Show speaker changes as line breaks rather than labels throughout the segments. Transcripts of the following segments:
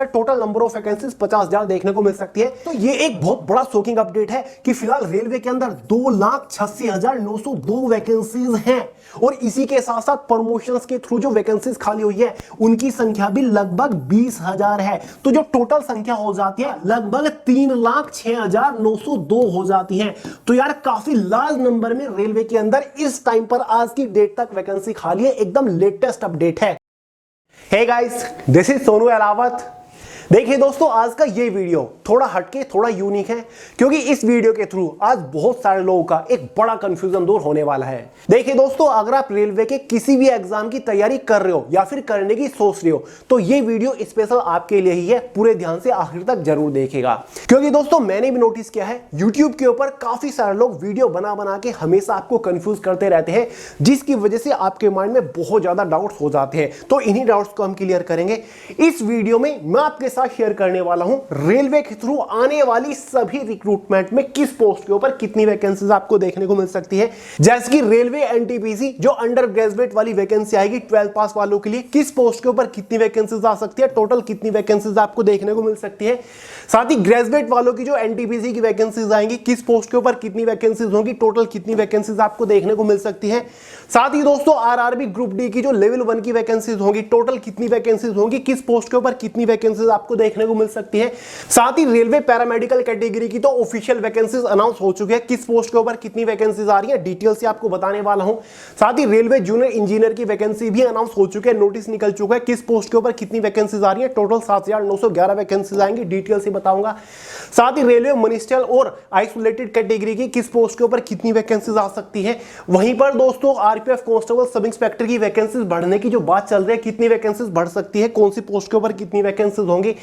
Total number of vacancies 50,000 देखने को मिल सकती है। तो ये एक बहुत बड़ा शॉकिंग अपडेट है कि फिलहाल रेलवे के अंदर 2,86,902 वैकेंसीज हैं और इसी के साथ साथ प्रमोशंस के थ्रू जो वैकेंसीज खाली हुई है उनकी संख्या भी लगभग 20,000 है। तो जो टोटल संख्या हो जाती है लगभग 3,06,902 हो जाती है। तो यार काफी लार्ज नंबर में रेलवे के अंदर इस टाइम पर आज की डेट तक वैकेंसी खाली है। एकदम लेटेस्ट अपडेट है। Hey guys, this is Sonu Alawat. देखिए दोस्तों, आज का ये वीडियो थोड़ा हटके थोड़ा यूनिक है क्योंकि इस वीडियो के थ्रू आज बहुत सारे लोगों का एक बड़ा कंफ्यूजन दूर होने वाला है। देखिए दोस्तों, अगर आप रेलवे के किसी भी एग्जाम की तैयारी कर रहे हो या फिर करने की सोच रहे हो तो ये वीडियो स्पेशल आपके लिए ही है। पूरे ध्यान से आखिर तक जरूर देखिएगा क्योंकि दोस्तों मैंने भी नोटिस किया है यूट्यूब के ऊपर काफी सारे लोग वीडियो बना बना के हमेशा आपको कंफ्यूज करते रहते हैं, जिसकी वजह से आपके माइंड में बहुत ज्यादा डाउट्स हो जाते हैं। तो इन्हीं डाउट्स को हम क्लियर करेंगे इस वीडियो में। मैं आपके साथ शेयर करने वाला हूं रेलवे के थ्रू आने वाली सभी रिक्रूटमेंट में किस पोस्ट के ऊपर कितनी वैकेंसीज आपको देखने को मिल सकती है। जैसे कि रेलवे एनटीपीसी जो अंडर ग्रेजुएट वाली वैकेंसी आएगी 12 पास वालों के लिए, किस पोस्ट के ऊपर कितनी वैकेंसीज आ सकती है, टोटल कितनी वैकेंसीज आपको देखने को मिल सकती है। साथ ही ग्रेजुएट वालों की जो एनटीपीसी की वैकेंसीज आएंगी किस पोस्ट के ऊपर कितनी वैकेंसीज होंगी, टोटल कितनी वैकेंसीज आपको देखने को मिल सकती है। साथ ही दोस्तों आरआरबी ग्रुप डी की जो लेवल 1 की वैकेंसीज होंगी टोटल कितनी वैकेंसीज होंगी, किस पोस्ट के ऊपर कितनी वैकेंसीज आपको देखने को मिल सकती है। साथ ही रेलवे पैरामेडिकल कैटेगरी की तो ऑफिशियल वैकेंसीज अनाउंस हो चुकी है, किस पोस्ट के ऊपर कितनी वैकेंसीज आ रही है डिटेल से आपको बताने वाला हूं। साथ ही रेलवे जूनियर इंजीनियर की वैकेंसी भी अनाउंस हो चुकी है, नोटिस निकल चुका है, किस पोस्ट के ऊपर कितनी वैकेंसीज आ रही है, टोटल 7,911 वैकेंसीज आएंगी, डिटेल से बताऊंगा। साथ ही रेलवे मिनिस्ट्रियल और आइसोलेटेड कैटेगरी की किस पोस्ट के ऊपर कितनी वैकेंसीज आ सकती है। वहीं पर दोस्तों आरपीएफ कांस्टेबल सब इंस्पेक्टर की वैकेंसीज बढ़ने की जो बात चल रही है, कितनी वैकेंसीज बढ़ सकती है, कौन सी पोस्ट के ऊपर कितनी वैकेंसीज होंगी।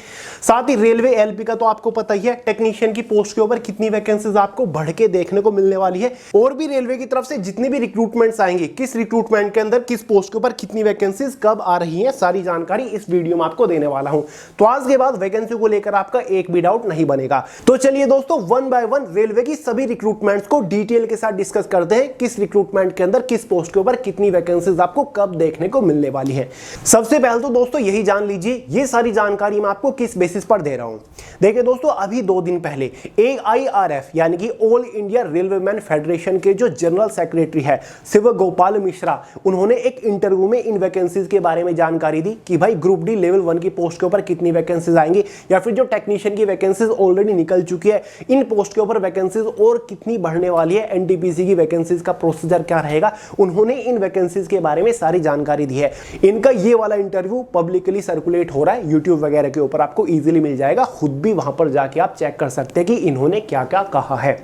साथ ही रेलवे एलपी का तो आपको पता ही है, टेक्नीशियन की पोस्ट के ऊपर कितनी वैकेंसीज आपको बढ़ के देखने को मिलने वाली है। और भी रेलवे की तरफ से जितनी भी रिक्रूटमेंट्स आएंगे किस रिक्रूटमेंट के अंदर किस पोस्ट के ऊपर कितनी वैकेंसीज कब आ रही है, सारी जानकारी इस वीडियो में आपको देने वाला हूं। तो आज के बाद वैकेंसी को लेकर आपका एक भी डाउट नहीं बनेगा। तो चलिए दोस्तों वन बाय वन रेलवे की सभी रिक्रूटमेंट्स को डिटेल के साथ डिस्कस करते हैं, किस रिक्रूटमेंट के अंदर किस पोस्ट के ऊपर कितनी वैकेंसीज आपको कब देखने को मिलने वाली है। सबसे पहले तो दोस्तों यही जान लीजिए ये सारी जानकारी मैं आपको किस बेसिस पर दे रहा हूं। देखिए दोस्तों, अभी 2 दिन पहले AIRF यानी कि ऑल इंडिया रेलवेमैन फेडरेशन के जो जनरल सेक्रेटरी है शिव गोपाल मिश्रा, उन्होंने एक इंटरव्यू में इन वैकेंसीज के बारे में जानकारी दी कि भाई ग्रुप डी लेवल 1 की पोस्ट के ऊपर कितनी वैकेंसीज आएंगी या फिर जो टेक्नीशियन की वैकेंसीज ऑलरेडी निकल चुकी है इन पोस्ट के ऊपर वैकेंसीज और कितनी बढ़ने वाली है, एनटीपीसी की वैकेंसीज का प्रोसीजर क्या रहेगा। उन्होंने इन वैकेंसीज के बारे में सारी जानकारी दी है। इनका ये वाला इंटरव्यू पब्लिकली सर्कुलेट हो रहा है यूट्यूब वगैरह के ऊपर, आपको इजीली मिल जाएगा, खुद भी वहां पर जाके आप चेक कर सकते हैं कि इन्होंने क्या क्या कहा है।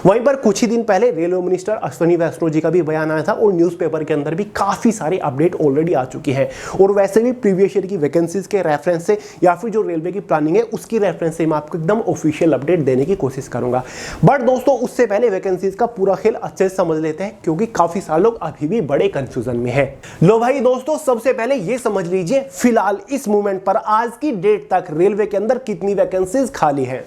वहीं पर कुछ ही दिन पहले रेलवे मिनिस्टर अश्विनी वैष्णव जी का भी बयान आया था और न्यूज़पेपर के अंदर भी काफी सारे अपडेट ऑलरेडी आ चुकी है। और वैसे भी प्रीवियस ईयर की वैकेंसीज के रेफरेंस से या फिर जो रेलवे की प्लानिंग है उसकी रेफरेंस से मैं आपको एकदम ऑफिशियल अपडेट देने की कोशिश करूंगा। बट दोस्तों उससे पहले वैकेंसीज का पूरा खेल अच्छे से समझ लेते हैं क्योंकि काफी सारे लोग अभी भी बड़े कंफ्यूजन में है। लो भाई दोस्तों, सबसे पहले ये समझ लीजिए फिलहाल इस मोमेंट पर आज की डेट तक रेलवे के अंदर कितनी वैकेंसीज खाली है।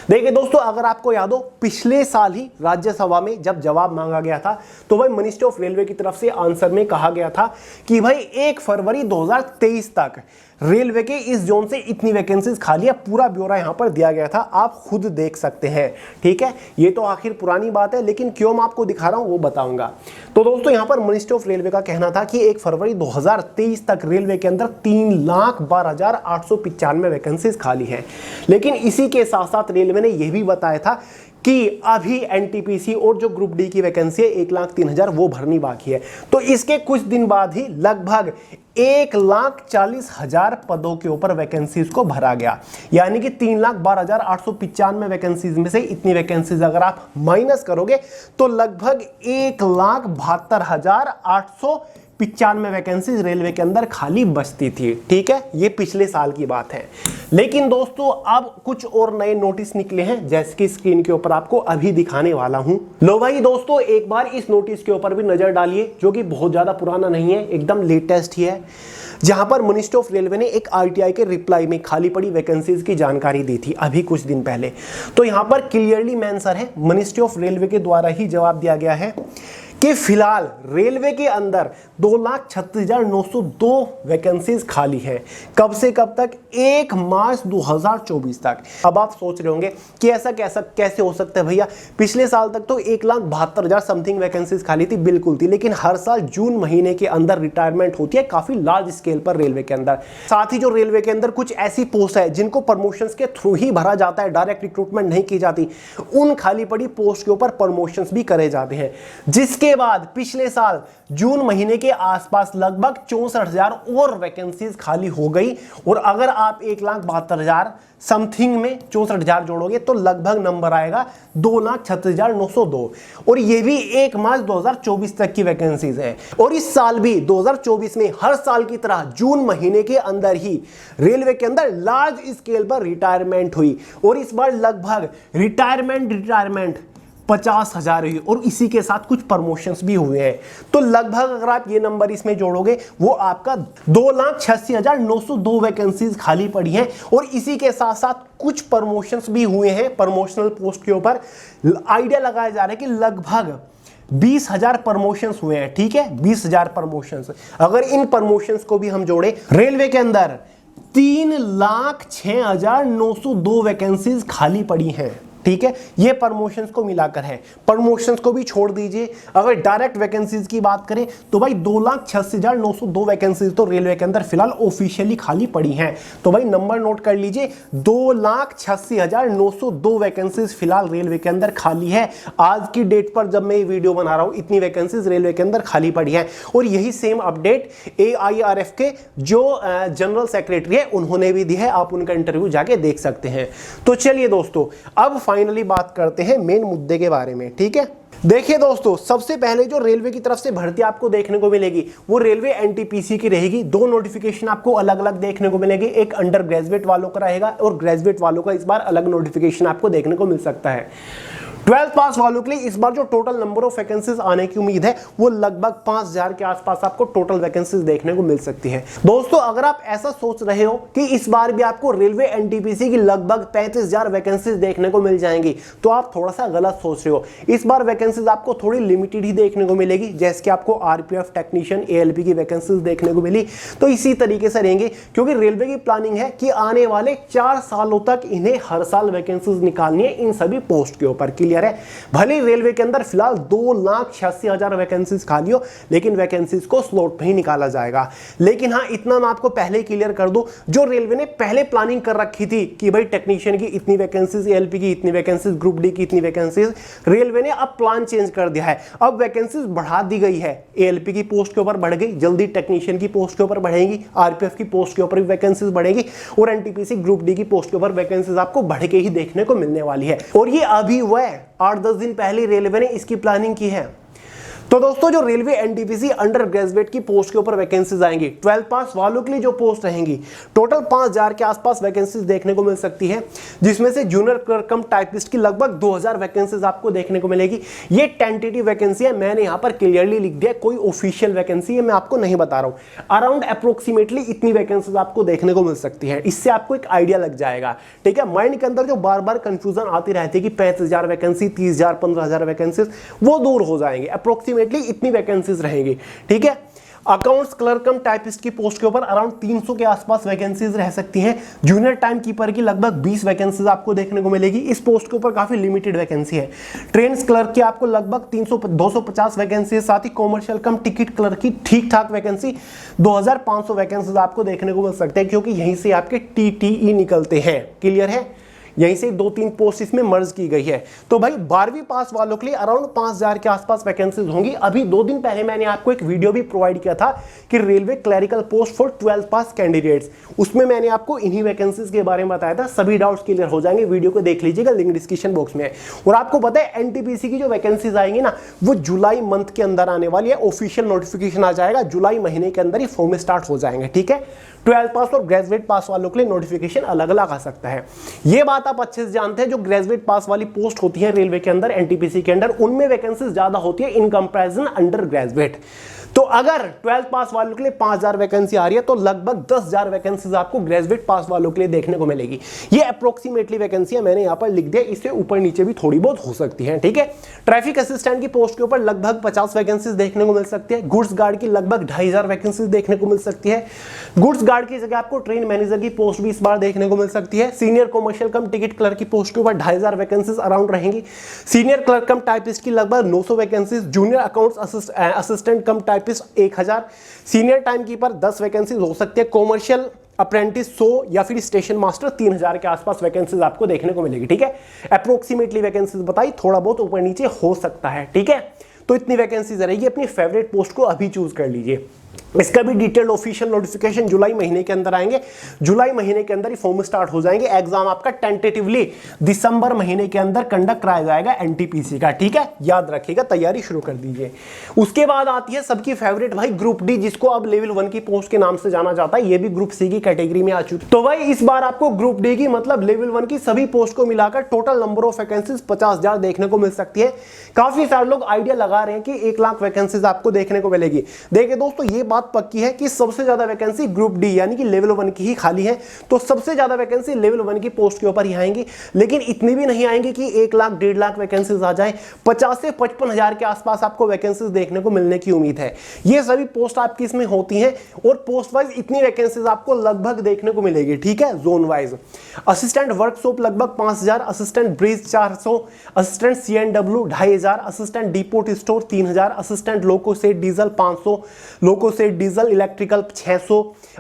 देखिए दोस्तों, अगर आपको याद हो पिछले साल ही राज्यसभा में जब जवाब मांगा गया था तो भाई मिनिस्ट्री ऑफ रेलवे की तरफ से आंसर में कहा गया था कि भाई 1 फरवरी 2023 तक रेलवे के इस जोन से इतनी वैकेंसीज खाली है। पूरा ब्यौरा यहां पर दिया गया था, आप खुद देख सकते हैं। ठीक है, ये तो आखिर पुरानी बात है लेकिन क्यों मैं आपको दिखा रहा हूं वो बताऊंगा। तो दोस्तों यहां पर मिनिस्ट्री ऑफ रेलवे का कहना था कि 1 फरवरी 2023 तक रेलवे के अंदर 3,12,895 वैकेंसीज खाली है। लेकिन इसी के साथ साथ रेलवे ने यह भी बताया था कि अभी एनटीपीसी और जो ग्रुप डी की वैकेंसी है 1,03,000 वो भरनी बाकी है। तो इसके कुछ दिन बाद ही लगभग 1,40,000 पदों के ऊपर वैकेंसीज को भरा गया, यानी कि 3,12,895 वैकेंसीज में से इतनी वैकेंसीज अगर आप माइनस करोगे तो लगभग 1,72,895 वैकेंसीज रेलवे के अंदर खाली बचती थी। ठीक है, ये पिछले साल की बात है। लेकिन दोस्तों अब कुछ और नए नोटिस निकले हैं जैसे कि स्क्रीन के ऊपर आपको अभी दिखाने वाला हूं। लो भाई दोस्तों, एक बार इस नोटिस के ऊपर भी नजर डालिए जो कि बहुत ज्यादा पुराना नहीं है, एकदम लेटेस्ट ही है, जहां पर मिनिस्ट्री ऑफ रेलवे ने एक आरटीआई के रिप्लाई में खाली पड़ी वैकेंसीज की जानकारी दी थी अभी कुछ दिन पहले। तो यहां पर क्लियरली मेंशन है, मिनिस्ट्री ऑफ रेलवे के द्वारा ही जवाब दिया गया है कि फिलहाल रेलवे के अंदर 2,36,902 वैकेंसीज खाली है। कब से कब तक? 1 मार्च 2024 तक। अब आप सोच रहे होंगे कि ऐसा कैसे हो सकता है भैया, पिछले साल तक तो 1,72,000 समथिंग वैकेंसीज खाली थी। बिल्कुल थी, लेकिन हर साल जून महीने के अंदर रिटायरमेंट होती है काफी लार्ज स्केल पर रेलवे के अंदर। साथ ही जो रेलवे के अंदर कुछ ऐसी पोस्ट है जिनको प्रमोशंस के थ्रू ही भरा जाता है, डायरेक्ट रिक्रूटमेंट नहीं की जाती, उन खाली पड़ी पोस्ट के ऊपर प्रमोशंस भी करे जाते हैं। जिसके बाद पिछले साल जून महीने के आसपास लगभग 64,000 और वैकेंसीज खाली हो गई। और अगर आप 1,72,000 समथिंग में 64,000 जोड़ोगे तो लगभग नंबर आएगा 2,36,902। और ये भी 1 मार्च 2024 तक की वैकेंसीज है। और इस साल भी 2024 में हर साल की तरह जून महीने के अंदर ही रेलवे के अंदर लार्ज स्केल पर रिटायरमेंट हुई। और इस बार लगभग रिटायरमेंट 50,000 हुई और इसी के साथ कुछ प्रमोशंस भी हुए हैं। तो लगभग अगर आप ये नंबर इसमें जोड़ोगे वो आपका 2,86,902 वैकेंसीज खाली पड़ी हैं। और इसी के साथ साथ कुछ प्रमोशंस भी हुए हैं प्रमोशनल पोस्ट के ऊपर। आइडिया लगाया जा रहा है कि लगभग 20,000 प्रमोशंस हुए हैं। ठीक है, 20,000 प्रमोशंस। अगर इन प्रमोशंस को भी हम जोड़े, रेलवे के अंदर 3,06,902 वैकेंसीज खाली पड़ी हैं। ठीक है, ये प्रमोशंस को मिलाकर है। प्रमोशंस को भी छोड़ दीजिए, अगर डायरेक्ट वैकेंसीज की बात करें तो भाई 2,86,902 वैकेंसीज तो रेलवे के अंदर फिलहाल ऑफिशियली खाली पड़ी हैं। तो भाई नंबर नोट कर लीजिए, 2,86,902 वैकेंसीज फिलहाल रेलवे के अंदर खाली है। आज की डेट पर जब मैं ये वीडियो बना रहा हूं, इतनी वैकेंसीज रेलवे के अंदर खाली पड़ी है। और यही सेम अपडेट AIRF के जो जनरल सेक्रेटरी है उन्होंने भी दी है। आप उनका इंटरव्यू जाके देख सकते हैं। तो चलिए दोस्तों, अब फाइनली बात करते हैं मेन मुद्दे के बारे में। ठीक है, देखिए दोस्तों, सबसे पहले जो रेलवे की तरफ से भर्ती आपको देखने को मिलेगी वो रेलवे NTPC की रहेगी। 2 नोटिफिकेशन आपको अलग अलग देखने को मिलेगी, एक अंडर ग्रेजुएट वालों का रहेगा और ग्रेजुएट वालों का इस बार अलग नोटिफिकेशन आपको देखने को मिल सकता है। 12th पास वालों के लिए इस बार जो टोटल नंबर ऑफ वैकेंसीज आने की उम्मीद है वो लगभग 5,000 के आसपास आपको टोटल वैकेंसीज देखने को मिल सकती है। दोस्तों, अगर आप ऐसा सोच रहे हो कि इस बार भी आपको रेलवे NTPC की लगभग 35,000 वैकेंसीज देखने को मिल जाएंगी, तो आप थोड़ा सा गलत सोच रहे हो। इस बार वैकेंसीज आपको थोड़ी लिमिटेड ही देखने को मिलेगी। जैसे कि आपको RPF टेक्नीशियन ALP की वैकेंसीज देखने को मिली, तो इसी तरीके से रहेंगे, क्योंकि रेलवे की प्लानिंग है कि आने वाले 4 सालों तक इन्हें हर साल वैकेंसीज निकालनी है इन सभी पोस्ट के ऊपर। क्लियर है? भले रेलवे के अंदर फिलहाल 2,86,000 वैकेंसीज खाली हो, लेकिन वैकेंसीज को स्लॉट पे ही निकाला जाएगा। लेकिन हाँ, इतना मैं आपको पहले क्लियर कर दूं, जो रेलवे ने पहले प्लानिंग कर रखी थी कि भाई टेक्नीशियन की इतनी वैकेंसीज, ALP की इतनी वैकेंसीज, ग्रुप डी की इतनी वैकेंसीज, रेलवे ने अब प्लान चेंज कर दिया है। अब वैकेंसीज बढ़ा दी गई है। ALP की पोस्ट के ऊपर बढ़ गई, जल्दी टेक्नीशियन की पोस्ट के ऊपर बढ़ेगी, RPF की पोस्ट के ऊपर भी वैकेंसीज बढ़ेगी और NTPC ग्रुप डी की पोस्ट के ऊपर वैकेंसीज आपको बढ़ के ही देखने को मिलने वाली है। और ये अभी हुआ है, 8-10 दिन पहले रेलवे ने इसकी प्लानिंग की है। तो दोस्तों, जो रेलवे NTPC अंडर ग्रेजुएट की पोस्ट के ऊपर वैकेंसीज आएंगी, 12th पास वालों के लिए जो पोस्ट रहेंगी, टोटल 5,000 के आसपास वैकेंसीज देखने को मिल सकती है। जिसमें से जूनियर क्लर्क कम टाइपिस्ट की लगभग 2,000 वैकेंसीज आपको देखने को मिलेगी। ये टेंटेटिव वैकेंसी है, मैंने यहां पर क्लियरली लिख दिया, कोई ऑफिशियल वैकेंसी है मैं आपको नहीं बता रहा हूं। अराउंड अप्रोक्सीमेटली इतनी वैकेंसीज आपको देखने को मिल सकती है। इससे आपको एक आइडिया लग जाएगा। ठीक है, माइंड के अंदर जो बार बार कंफ्यूजन आती रहती है कि 35,000 वैकेंसी, 30,000, 15,000 वैकेंसीज, वो दूर हो जाएंगे। अप्रोक्सीमेटली इतनी वैकेंसीज रहेंगी। ठीक है, अकाउंट्स क्लर्क कम टाइपिस्ट की पोस्ट के ऊपर अराउंड 300 के आसपास वैकेंसीज रह सकती हैं। जूनियर टाइम कीपर की लगभग 20 वैकेंसीज आपको देखने को मिलेगी। इस पोस्ट के ऊपर काफी लिमिटेड वैकेंसी है। ट्रेन्स क्लर्क की आपको लगभग 250 वैकेंसी है। साथ ही कॉमर्शियल कम टिकट क्लर्क की ठीक ठाक वैकेंसी 2,500 वैकेंसीज आपको देखने को मिल सकते हैं, क्योंकि यहीं से आपके TTE निकलते हैं। क्लियर है? यहीं से 2-3 पोस्ट इसमें मर्ज की गई है। तो भाई 12वीं पास वालों के लिए अराउंड 5,000 के आसपास वैकेंसीज होंगी। अभी 2 दिन पहले मैंने आपको एक वीडियो भी प्रोवाइड किया था कि railway clerical post for 12th pass candidates, उसमें मैंने आपको इन्हीं वैकेंसीज के बारे में बताया था। सभी डाउट्स क्लियर हो जाएंगे, वीडियो को देख लीजिएगा, लिंक डिस्क्रिप्शन बॉक्स में है। और आपको पता है NTPC की जो वैकेंसीज आएंगी ना, वो जुलाई मंथ के अंदर आने वाली है। ऑफिशियल नोटिफिकेशन आ जाएगा जुलाई महीने के अंदर ही, फॉर्म स्टार्ट हो जाएंगे। ठीक है, 12th पास और ग्रेजुएट पास वालों के लिए नोटिफिकेशन अलग अलग आ सकता है। ये बात आप अच्छे से जानते हैं। जो ग्रेजुएट पास वाली पोस्ट होती है रेलवे के अंदर, NTPC के अंदर, उनमें वैकेंसीज ज्यादा होती है इन कंपैरिजन अंडर ग्रेजुएट। तो अगर 12th पास वालों के लिए 5000 वैकेंसी आ रही है तो लगभग 10,000 वैकेंसीज आपको ग्रेजुएट पास वालों के लिए देखने को मिलेगी। ये अप्रोक्सीमेटली वैकेंसी है, मैंने यहां पर लिख दिया, इससे ऊपर नीचे भी थोड़ी बहुत हो सकती है, ठीक है। ट्रैफिक असिस्टेंट की पोस्ट के ऊपर लगभग 50 वैकेंसीज देखने को मिल सकती है। गुड्स गार्ड की लगभग 2500 वैकेंसीज देखने को मिल सकती है। गुड्स गार्ड की जगह आपको ट्रेन मैनेजर की पोस्ट भी इस बार देखने को मिल सकती है। सीनियर कमर्शियल कम टिकट क्लर्क की पोस्ट के ऊपर 2500 वैकेंसीज अराउंड रहेंगी। सीनियर क्लर्क कम टाइपिस्ट की लगभग 900 वैकेंसीज। जूनियर अकाउंट्स असिस्टेंट कम typist 1000। Senior time keeper 10 vacancies हो सकती है। कॉमर्शियल अप्रेंटिस 100 या फिर स्टेशन मास्टर 3000 के आसपास वैकेंसीज आपको देखने को मिलेगी, ठीक है। अप्रोक्सीमेटली वैकेंसीज बताई, थोड़ा बहुत ऊपर नीचे हो सकता है, ठीक है। तो इतनी वैकेंसीज रहेगी। अपनी फेवरेट पोस्ट को अभी चूज कर लीजिए। इसका भी डिटेल्ड ऑफिशियल नोटिफिकेशन जुलाई महीने के अंदर आएंगे। जुलाई महीने के अंदर ही फॉर्म स्टार्ट हो जाएंगे। एग्जाम आपका टेंटेटिवली दिसंबर महीने के अंदर कंडक्ट कराया जाएगा एनटीपीसी का, ठीक है। याद रखिएगा, तैयारी शुरू कर दीजिए। उसके बाद आती है सबकी फेवरेट भाई ग्रुप डी, जिसको अब लेवल 1 की पोस्ट के नाम से जाना जाता है। ये भी ग्रुप सी की कैटेगरी में आ चुकी। तो भाई इस बार आपको ग्रुप डी की मतलब लेवल 1 की सभी पोस्ट को मिलाकर टोटल नंबर ऑफ वैकेंसीज 50,000 देखने को मिल सकती है। काफी सारे लोग आइडिया लगा रहे हैं कि 1 लाख वैकेंसीज आपको देखने को मिलेगी। देखिए दोस्तों, ये बात पक्की है कि सबसे ज्यादा वैकेंसी ग्रुप डी यानी कि लेवल 1 की ही खाली है। तो सबसे ज्यादा वैकेंसी लेवल 1 की पोस्ट के ऊपर ही आएंगी, लेकिन इतनी भी नहीं आएंगी कि 1 लाख 1.5 लाख वैकेंसीज आ जाए। 50 से 55,000 के आसपास आपको वैकेंसीज देखने को मिलने की उम्मीद है। ये सभी पोस्ट आपकी इसमें होती हैं और पोस्ट वाइज इतनी वैकेंसीज आपको लगभग देखने को मिलेगी, ठीक है, जोन वाइज। असिस्टेंट वर्कशॉप लगभग 5000, assistant bridge 400, assistant CNW 2500, assistant depot store 3000, assistant loco shed diesel 500, loco shed diesel electrical 600,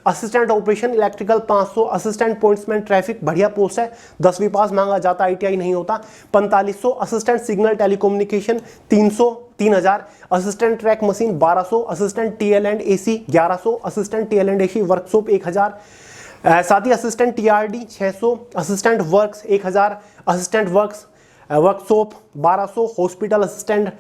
assistant operation electrical 500, assistant pointsman traffic, बढ़िया पोस्ट है, 10वीं पास मांगा जाता, ITI नहीं होता, 4500, assistant signal telecommunication 3000, assistant track machine 1200, assistant TL and AC 1100, assistant TL and AC workshop 1000, साथ ही assistant TRD 600, assistant works 1000, assistant workshop 1200, hospital assistant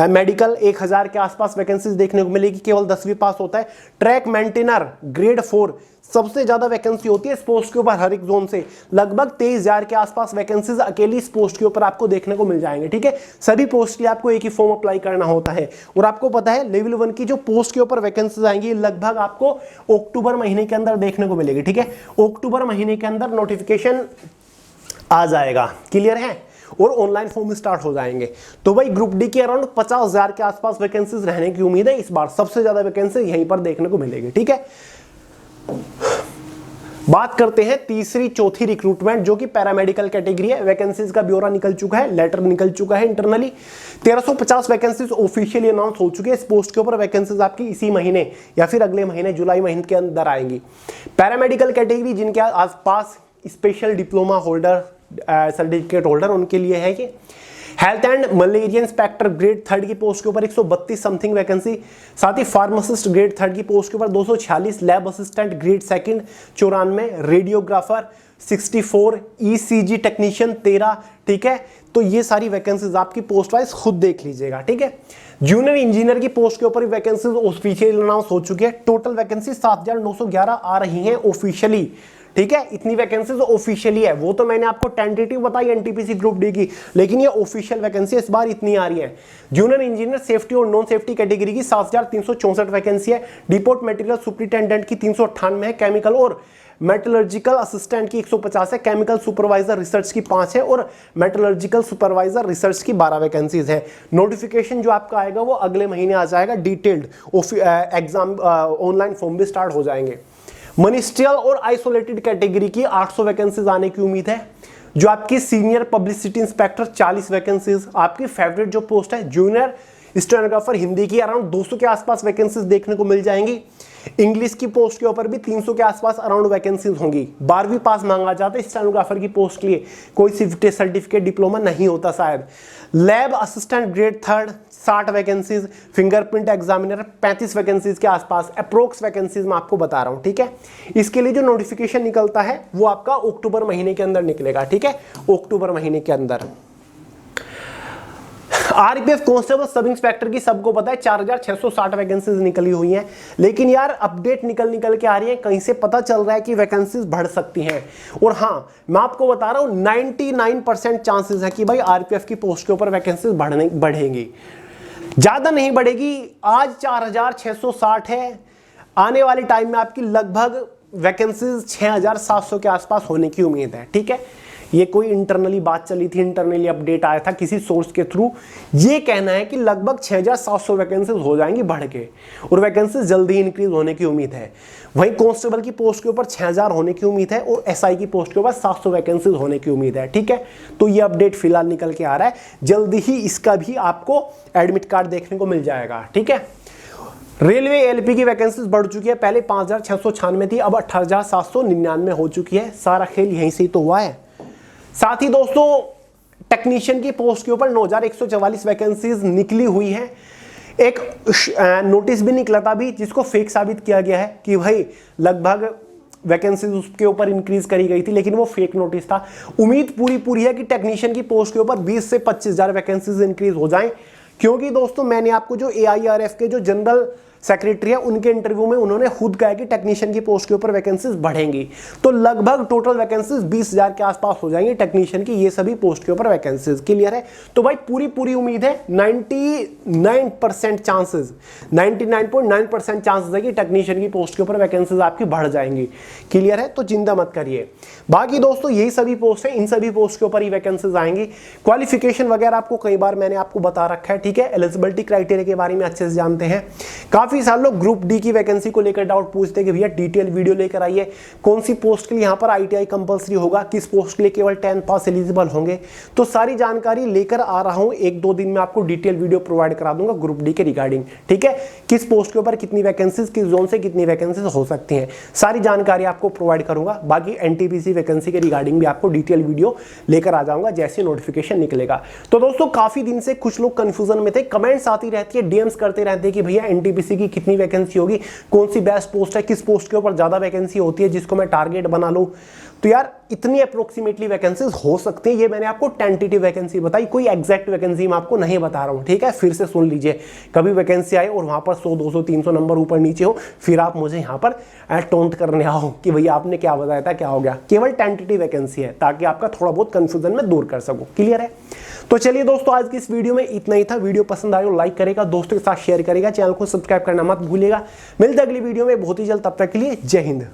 medical 1000 के आसपास वैकेंसीज देखने को मिलेगी। केवल 10वीं पास होता है। ट्रैक मेंटेनर ग्रेड 4 सबसे ज्यादा वैकेंसी होती है इस पोस्ट के ऊपर हर एक जोन से। लगभग 23,000 के आसपास वैकेंसीज अकेली इस पोस्ट के ऊपर आपको देखने को मिल जाएंगे, ठीक है। सभी पोस्ट के लिए आपको एक ही फॉर्म अप्लाई करना होता है। और आपको पता है लेवल 1 की जो पोस्ट के ऊपर वैकेंसीज आएंगी लगभग आपको अक्टूबर महीने के अंदर देखने को मिलेगी, ठीक है। अक्टूबर महीने के अंदर नोटिफिकेशन आ जाएगा, क्लियर है, और ऑनलाइन फॉर्म स्टार्ट हो जाएंगे। तो भाई ग्रुप डी की अराउंड 50,000 के आसपास वैकेंसीज रहने की उम्मीद है। इस बार सबसे ज्यादा वैकेंसी यहीं पर देखने को मिलेगी, ठीक है। बात करते हैं तीसरी चौथी रिक्रूटमेंट, जो कि पैरामेडिकल कैटेगरी है। वैकेंसीज का ब्यौरा निकल चुका है, लेटर निकल चुका है इंटरनली। 1350 वैकेंसीज ऑफिशियली अनाउंस हो चुकी है। इस पोस्ट के ऊपर वैकेंसीज आपकी इसी महीने या फिर अगले महीने जुलाई महीने के अंदर आएंगी। पैरामेडिकल कैटेगरी जिनके आसपास special diploma holder certificate holder उनके लिए है ये। Health and malaria inspector grade 3 की पोस्ट के ऊपर 132 समथिंग वैकेंसी। साथ ही फार्मासिस्ट ग्रेड 3 की पोस्ट के ऊपर 246, lab assistant grade 2 94, radiographer 64, ECG technician 13, ठीक है। तो ये सारी वैकेंसीज आपकी पोस्ट वाइज खुद देख लीजिएगा, ठीक है। जूनियर इंजीनियर की पोस्ट के ऊपर वैकेंसीज ऑफिशियली अनाउंस हो चुकी है। टोटल वैकेंसी 7911 आ रही हैं ऑफिशियली, ठीक है। इतनी वैकेंसीज ऑफिशियली है, वो तो मैंने आपको टेंटेटिव बताई एनटीपीसी ग्रुप डी की, लेकिन ये ऑफिशियल वैकेंसी इस बार इतनी आ रही है। जूनियर इंजीनियर सेफ्टी और नॉन सेफ्टी कैटेगरी की 7364 वैकेंसी है। डिपोट मटेरियल सुपरिटेंडेंट की 398 है। केमिकल और मेटलर्जिकल असिस्टेंट की 150 है। केमिकल सुपरवाइजर रिसर्च की 5 है और मेटलर्जिकल सुपरवाइजर रिसर्च की 12 वैकेंसीज है। नोटिफिकेशन जो आपका आएगा वो अगले महीने आ जाएगा। डिटेल्ड एग्जाम ऑनलाइन फॉर्म भी स्टार्ट हो जाएंगे। मिनिस्ट्रियल और आइसोलेटेड कैटेगरी की 800 वैकेंसीज आने की उम्मीद है। जो आपकी सीनियर पब्लिसिटी इंस्पेक्टर 40 वैकेंसीज। आपकी फेवरेट जो पोस्ट है जूनियर स्टेनोग्राफर हिंदी की अराउंड 200 के आसपास वैकेंसीज देखने को मिल जाएंगी। इंग्लिश की पोस्ट के ऊपर भी 300 के आसपास अराउंड वैकेंसीज होंगी। 12वीं पास मांगा जाता है स्टेनोग्राफर की पोस्ट के लिए, कोई सर्टिफिकेट डिप्लोमा नहीं होता शायद। Lab assistant grade 3 60 vacancies. Fingerprint examiner 35 vacancies के आसपास। अप्रोक्स वैकेंसीज मैं आपको बता रहा हूं, ठीक है। इसके लिए जो नोटिफिकेशन निकलता है वो आपका अक्टूबर महीने के अंदर निकलेगा, ठीक है, अक्टूबर महीने के अंदर। आरपीएफ कांस्टेबल सब इंस्पेक्टर की सबको पता है 4660 वैकेंसीज निकली हुई हैं, लेकिन यार अपडेट निकल के आ रही है, कहीं से पता चल रहा है कि वैकेंसीज बढ़ सकती हैं। और हाँ, मैं आपको बता रहा हूं 99% चांसेस है कि भाई आरपीएफ की पोस्ट के ऊपर वैकेंसीज बढ़ेंगी। ज्यादा नहीं बढ़ेगी। आज 4660 है, आने वाले टाइम में आपकी लगभग वैकेंसीज 6700 के आसपास होने की उम्मीद है। ठीक है, ये कोई इंटरनली बात चली थी, इंटरनली अपडेट आया था किसी सोर्स के थ्रू। ये कहना है कि लगभग 6700 वैकेंसीज हो जाएंगी बढ़ के, और वैकेंसीज जल्दी इंक्रीज होने की उम्मीद है। वहीं कांस्टेबल की पोस्ट के ऊपर 6000 होने की उम्मीद है, और एसआई की पोस्ट के ऊपर 700 वैकेंसीज होने की उम्मीद है। ठीक है, तो ये अपडेट फिलहाल निकल के आ रहा है, जल्दी ही इसका भी आपको एडमिट कार्ड देखने को मिल जाएगा। ठीक है, रेलवे एलपी की वैकेंसीज बढ़ चुकी है, पहले 5696 थी, अब 18799 हो चुकी है। सारा खेल यहीं से ही तो हुआ है। साथ ही दोस्तों टेक्नीशियन की पोस्ट के ऊपर 9144 वैकेंसीज निकली हुई है। एक नोटिस भी निकला था अभी, जिसको फेक साबित किया गया है कि भाई लगभग वैकेंसीज उसके ऊपर इंक्रीज करी गई थी, लेकिन वो फेक नोटिस था। उम्मीद पूरी है कि टेक्नीशियन की पोस्ट के ऊपर 20 से 25,000 वैकेंसीज इंक्रीज हो जाएं, क्योंकि दोस्तों मैंने आपको जो AIRF के जो जनरल सेक्रेटरी है उनके इंटरव्यू में उन्होंने खुद कहा कि टेक्नीशियन की पोस्ट के ऊपर वैकेंसीज बढ़ेंगी, तो लगभग टोटल वैकेंसीज 20,000 के आसपास हो जाएंगी टेक्नीशियन की, ये सभी पोस्ट के ऊपर वैकेंसीज। क्लियर है? तो भाई पूरी उम्मीद है, 99% चांसेस, 99.9% चांसेस है कि टेक्नीशियन की पोस्ट के ऊपर वैकेंसीज आपकी बढ़ जाएंगी। क्लियर है? तो चिंता मत करिए। बाकी दोस्तों यही सभी पोस्ट है, इन सभी पोस्ट के ऊपर ही वैकेंसीज आएंगी। क्वालिफिकेशन वगैरह आपको कई बार मैंने आपको बता रखा है। ठीक है, एलिजिबिलिटी क्राइटेरिया के बारे में अच्छे से जानते हैं। काफी सारे लोग ग्रुप डी की वैकेंसी को लेकर डाउट पूछते हैं कि भैया डिटेल वीडियो लेकर आइए, कौन सी पोस्ट के लिए यहाँ पर ITI कंपलसरी होगा, किस पोस्ट के लिए केवल 10 पास एलिजिबल होंगे। तो सारी जानकारी लेकर आ रहा हूँ, 1-2 दिन में आपको डिटेल वीडियो प्रोवाइड करा दूंगा ग्रुप डी के रिगार्डिंग। ठीक है, किस पोस्ट के ऊपर कितनी वैकेंसीज, किस जोन से कितनी वैकेंसीज हो सकती हैं, सारी जानकारी आपको प्रोवाइड करूंगा। बाकी NTPC वैकेंसी के रिगार्डिंग भी आपको डिटेल वीडियो लेकर आ जाऊंगा जैसे नोटिफिकेशन निकलेगा। तो दोस्तों काफी दिन से कुछ लोग कंफ्यूजन में थे, कमेंट्स आती रहती है, DMs करते रहते हैं कि भैया NTPC की कितनी वैकेंसी होगी, कौन सी बेस्ट पोस्ट है, किस पोस्ट के ऊपर ज्यादा वैकेंसी होती है जिसको मैं टारगेट बना लूं। तो यार इतनी अप्रोक्सीमेटली वैकेंसीज हो सकती है, ये मैंने आपको टेंटेटिव वैकेंसी बताई, कोई एग्जैक्ट वैकेंसी मैं आपको नहीं बता रहा हूं। ठीक है, फिर से सुन लीजिए, कभी वैकेंसी आए और वहां पर 100, 200, 300 नंबर ऊपर नीचे हो, फिर आप मुझे यहां पर टोंट करने आओ कि भैया आपने क्या बताया था, क्या हो गया। केवल टेंटेटिव वैकेंसी है, ताकि आपका थोड़ा बहुत कंफ्यूजन में दूर कर सकूं। क्लियर है? तो चलिए दोस्तों आज की इस वीडियो में इतना ही था। वीडियो पसंद आए तो लाइक करेगा, दोस्तों के साथ शेयर करेगा, चैनल को सब्सक्राइब करना मत भूलिएगा। मिलते हैं अगली वीडियो में बहुत ही जल्द, तब तक के लिए जय हिंद।